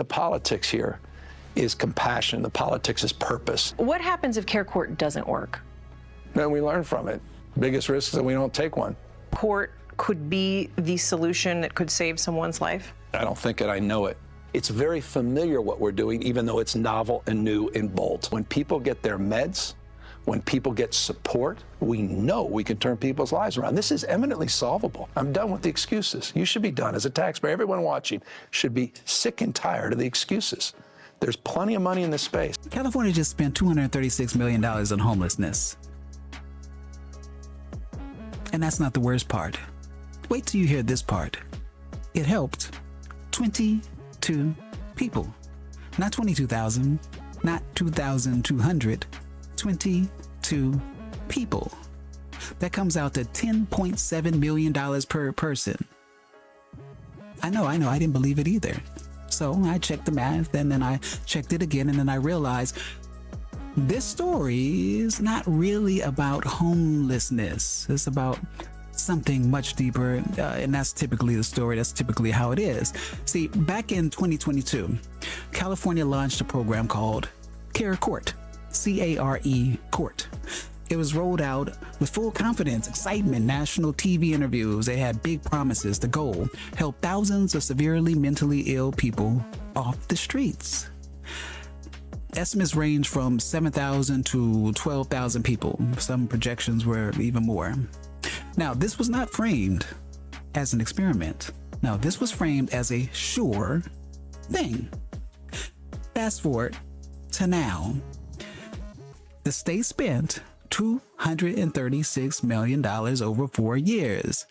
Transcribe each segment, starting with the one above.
The politics here is compassion. The politics is purpose. What happens if care court doesn't work? Then we learn from it. Biggest risk is that we don't take one. Court could be the solution that could save someone's life? I don't think it, I know it. It's very familiar what we're doing, even though it's novel and new and bold. When people get their meds, when people get support, we know we can turn people's lives around. This is eminently solvable. I'm done with the excuses. You should be done as a taxpayer. Everyone watching should be sick and tired of the excuses. There's plenty of money in this space. California just spent $236 million on homelessness. And that's not the worst part. Wait till you hear this part. It helped 22 people. Not 22,000, not 2,200, 22 people. That comes out to $10.7 million per person. I know, I didn't believe it either. So I checked the math, and then I checked it again, and then I realized this story is not really about homelessness. It's about something much deeper, and that's typically the story. That's typically how it is. See, back in 2022, California launched a program called Care Court, C-A-R-E Court. It was rolled out with full confidence, excitement, national TV interviews. They had big promises. The goal, help thousands of severely mentally ill people off the streets. Estimates range from 7,000 to 12,000 people. Some projections were even more. Now, this was not framed as an experiment. No, this was framed as a sure thing. Fast forward to now. The state spent $236 million over 4 years.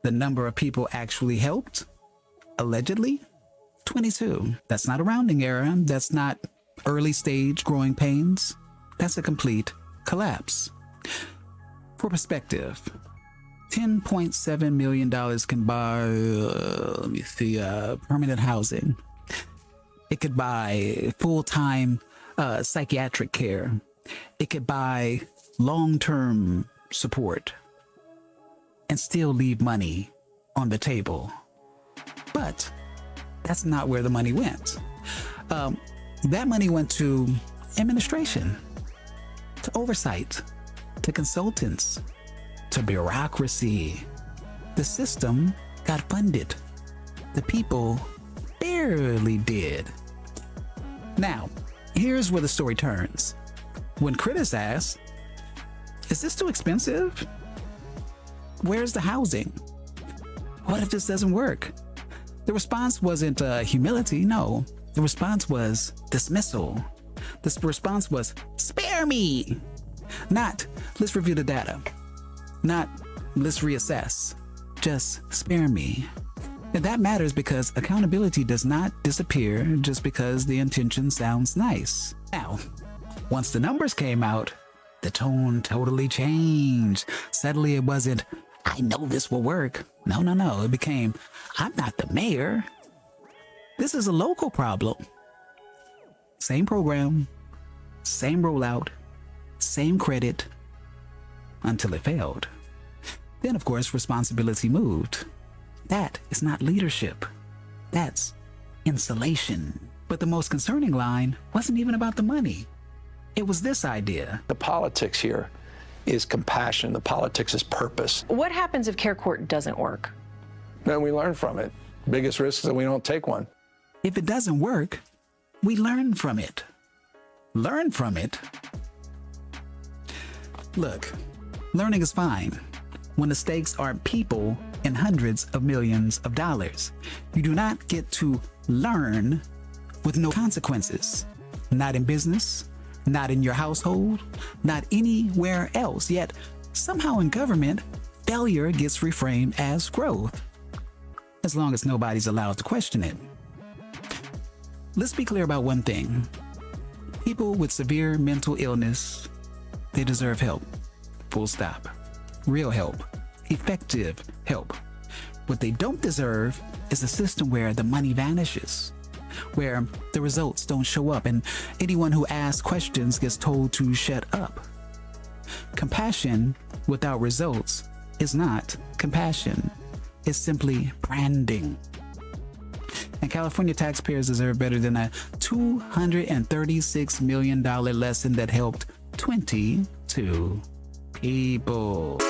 The number of people actually helped, allegedly, 22. That's not a rounding error. That's not early stage growing pains. That's a complete collapse. For perspective, $10.7 million can buy, permanent housing. It could buy full-time psychiatric care. It could buy long-term support and still leave money on the table. But that's not where the money went. That money went to administration, to oversight, to consultants, to bureaucracy. The system got funded. The people barely did. Now, here's where the story turns. When critics ask, is this too expensive? Where's the housing? What if this doesn't work? The response wasn't humility, no. The response was dismissal. The response was, spare me! Not, let's review the data. Not, let's reassess. Just spare me. And that matters because accountability does not disappear just because the intention sounds nice. Now, once the numbers came out, the tone totally changed. Suddenly it wasn't, I know this will work. No. It became, I'm not the mayor. This is a local problem. Same program, same rollout, same credit, until it failed. Then, of course, responsibility moved. That is not leadership. That's insulation. But the most concerning line wasn't even about the money. It was this idea. The politics here is compassion. The politics is purpose. What happens if care court doesn't work? Then we learn from it. Biggest risk is that we don't take one. If it doesn't work, we learn from it. Learn from it? Look, learning is fine when the stakes are people and hundreds of millions of dollars. You do not get to learn with no consequences. Not in business, not in your household, not anywhere else. Yet, somehow in government, failure gets reframed as growth, as long as nobody's allowed to question it. Let's be clear about one thing. People with severe mental illness, they deserve help. Full stop. Real help. Effective help. What they don't deserve is a system where the money vanishes, where the results don't show up, and anyone who asks questions gets told to shut up. Compassion without results is not compassion. It's simply branding. And California taxpayers deserve better than a $236 million lesson that helped 22 people.